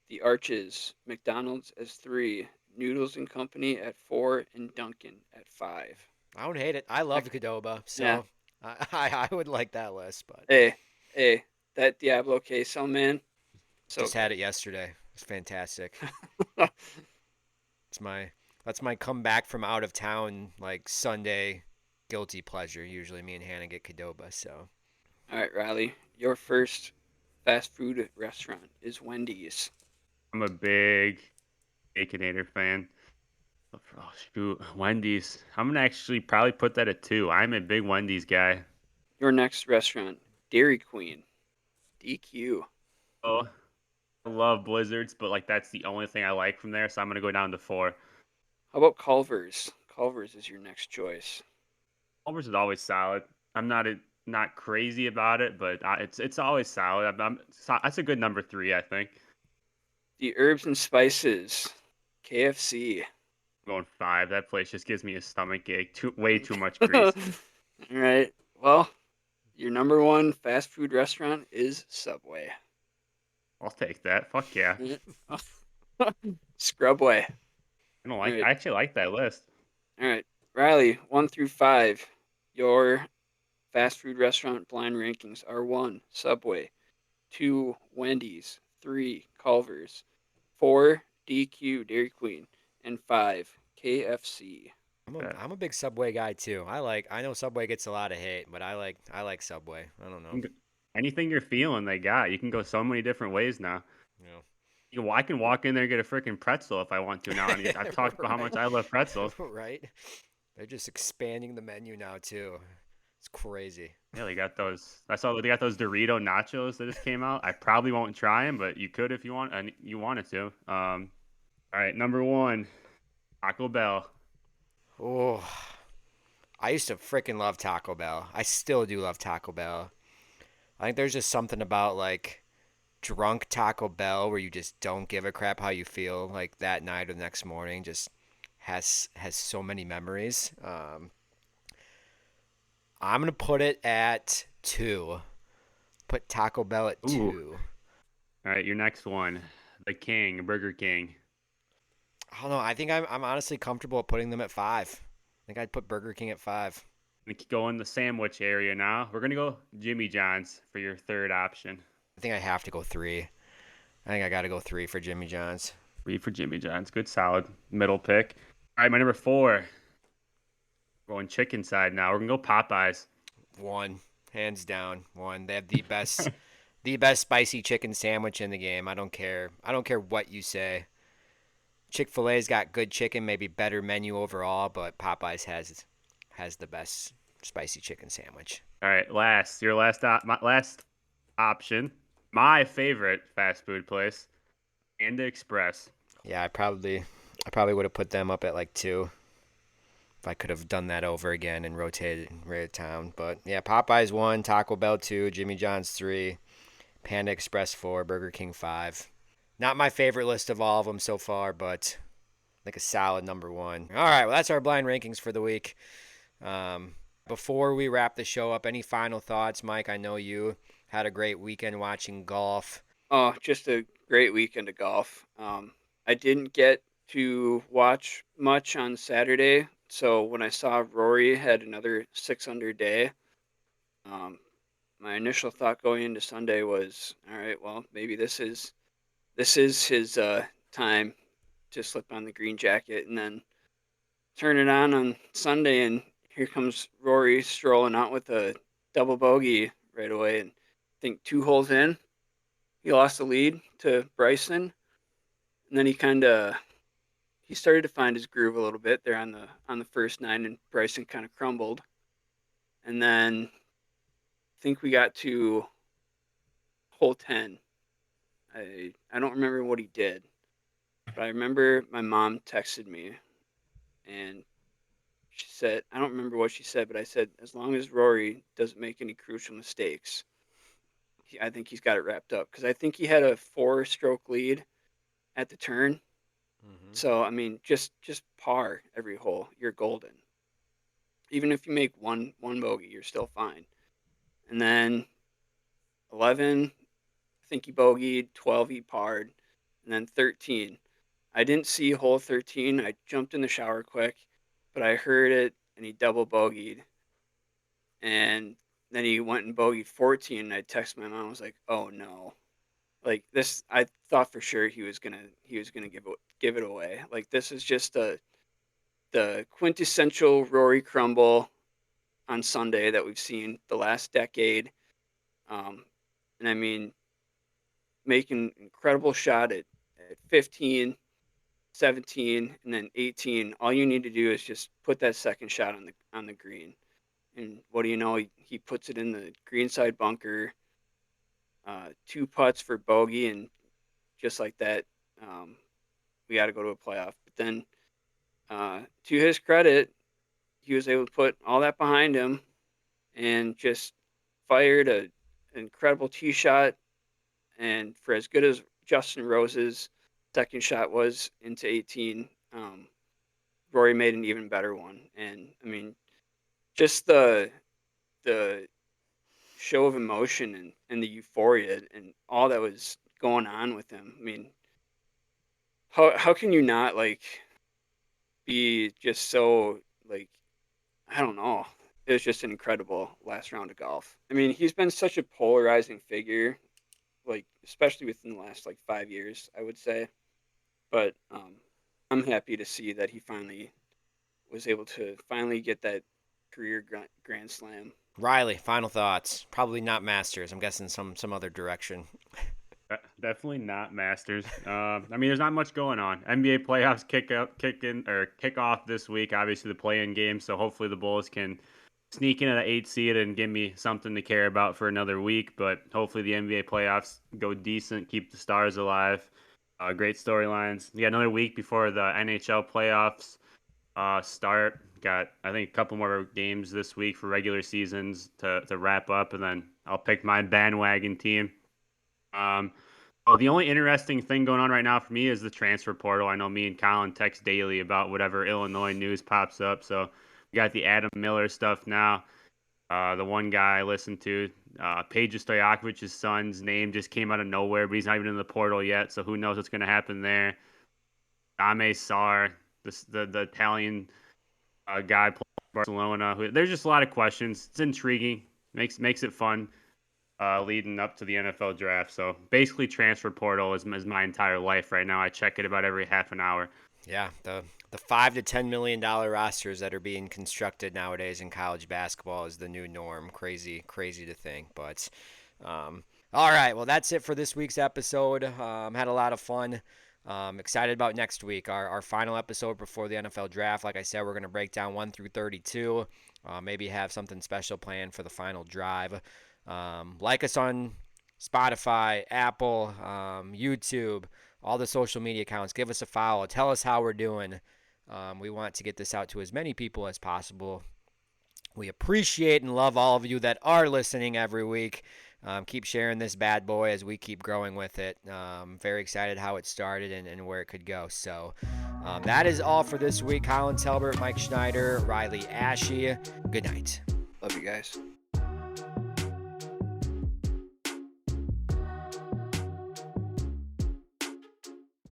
the Arches, McDonald's as 3, Noodles and Company at 4, and Dunkin' at 5. I don't hate it. I love Qdoba, so Yeah. I would like that list. But Hey, that Diablo queso, man. So Just had it yesterday. It's fantastic. good. It's my that's my comeback from out of town like Sunday guilty pleasure. Usually me and Hannah get Qdoba, so All right, Riley, your first fast food restaurant is Wendy's. I'm a big Baconator fan. Oh shoot, Wendy's. I'm gonna actually probably put that at 2. I'm a big Wendy's guy. Your next restaurant, Dairy Queen, DQ. Oh, I love Blizzards, but like that's the only thing I like from there, so I'm gonna go down to 4. How about Culver's? Culver's is your next choice. Culver's is always solid. I'm not crazy about it, but it's always solid. That's a good number 3, I think. The Herbs and Spices, KFC. I'm going 5. That place just gives me a stomach ache. Way too much All grease. right. Well, your number one fast food restaurant is Subway. I'll take that. Fuck yeah. Scrubway. I don't All like. right. I actually like that list. All right. Riley, 1 through 5. Your fast food restaurant blind rankings are 1, Subway, 2, Wendy's, 3, Culver's, 4, DQ, Dairy Queen, and 5, KFC. Yeah. I'm a big Subway guy too. I know Subway gets a lot of hate, but I like Subway. I don't know. Anything you're feeling, they got. You can go so many different ways now. I can walk in there and get a freaking pretzel if I want to now. And I've talked about how Right. much I love pretzels. Right? They're just expanding the menu now too. It's crazy. Yeah, they got those. I saw they got those Dorito nachos that just came out. I probably won't try them, but you could if you want and you wanted to. All right, number 1, Taco Bell. Oh, I used to freaking love Taco Bell. I still do love Taco Bell. I think there's just something about like drunk Taco Bell where you just don't give a crap how you feel like that night or the next morning. Just has so many memories. I'm gonna put it at 2. Put Taco Bell at Ooh. 2. All right, your next one, the King, Burger King. I don't know. I think I'm honestly comfortable putting them at 5. I think I'd put Burger King at 5. We could go in the sandwich area now. We're gonna go Jimmy John's for your third option. I think I have to go 3. I think I got to go 3 for Jimmy John's. 3 for Jimmy John's. Good, solid middle pick. All right, my number 4. Going chicken side now. We're gonna go Popeyes. 1, hands down. 1. They have the best spicy chicken sandwich in the game. I don't care. I don't care what you say. Chick-fil-A's got good chicken, maybe better menu overall, but Popeyes has the best spicy chicken sandwich. All right, my last option. My favorite fast food place, Panda Express. Yeah, I probably would have put them up at like 2 if I could have done that over again and rotated right town. But yeah, Popeyes 1, Taco Bell 2, Jimmy John's 3, Panda Express 4, Burger King 5. Not my favorite list of all of them so far, but like a solid number 1. All right, well that's our blind rankings for the week. Before we wrap the show up, any final thoughts, Mike? I know you had a great weekend watching golf. Oh, just a great weekend of golf. I didn't get to watch much on Saturday, so when I saw Rory had another 6 under day, um, my initial thought going into Sunday was, all right, well maybe this is his time to slip on the green jacket, and then turn it on Sunday, and here comes Rory strolling out with a double bogey right away, and I think 2 holes in, he lost the lead to Bryson, and then he started to find his groove a little bit there on the first 9, and Bryson kind of crumbled, and then I think we got to hole 10. I don't remember what he did, but I remember my mom texted me, and she said, I don't remember what she said, but I said, as long as Rory doesn't make any crucial mistakes, I think he's got it wrapped up, because I think he had a 4-stroke lead at the turn. Mm-hmm. So I mean, just par every hole, you're golden. Even if you make one bogey, you're still fine. And then 11, I think he bogeyed. 12, he parred, and then 13. I didn't see hole 13. I jumped in the shower quick, but I heard it, and he double bogeyed. And then he went and bogeyed 14. And I texted my mom. I was like, "Oh no!" Like this, I thought for sure he was gonna give it away. Like this is just the quintessential Rory crumble on Sunday that we've seen the last decade. Um, and I mean, making an incredible shot at 15, 17, and then 18. All you need to do is just put that second shot on the green. And what do you know? He puts it in the greenside bunker, two putts for bogey, and just like that, um, we got to go to a playoff. But then, to his credit, he was able to put all that behind him and just fired an incredible tee shot. And for as good as Justin Rose's second shot was into 18, Rory made an even better one. And I mean, just the show of emotion and the euphoria and all that was going on with him. I mean, how can you not like be just so like I don't know. It was just an incredible last round of golf. I mean, he's been such a polarizing figure, like especially within the last like 5 years, I would say. But I'm happy to see that he finally was able to finally get that career grand slam. Riley, final thoughts. Probably not Masters. I'm guessing some other direction. Definitely not Masters. I mean, there's not much going on. NBA playoffs kick off this week. Obviously, the play-in game. So hopefully, the Bulls can sneak into the 8th seed and give me something to care about for another week. But hopefully, the NBA playoffs go decent, keep the stars alive. Great storylines. We got another week before the NHL playoffs start. Got I think a couple more games this week for regular seasons to wrap up, and then I'll pick my bandwagon team. Oh, the only interesting thing going on right now for me is the transfer portal. I know me and Colin text daily about whatever Illinois news pops up. So we got the Adam Miller stuff now. The one guy I listened to, Peja Stojakovic's son's name just came out of nowhere, but he's not even in the portal yet. So who knows what's going to happen there? Ame Sarr, the Italian guy playing Barcelona. There's just a lot of questions. It's intriguing. Makes it fun. Leading up to the NFL draft. So basically, transfer portal is my entire life right now. I check it about every half an hour. Yeah, the $5 to $10 million rosters that are being constructed nowadays in college basketball is the new norm. Crazy to think, but all right. Well, that's it for this week's episode. Had a lot of fun. Excited about next week, our final episode before the NFL draft. Like I said, we're going to break down 1 through 32. Maybe have something special planned for the final drive. Like us on Spotify, Apple, YouTube, all the social media accounts. Give us a follow. Tell us how we're doing. We want to get this out to as many people as possible. We appreciate and love all of you that are listening every week. Keep sharing this bad boy as we keep growing with it. Very excited how it started and where it could go. So that is all for this week. Colin Talbert, Mike Schneider, Riley Ashe. Good night. Love you guys.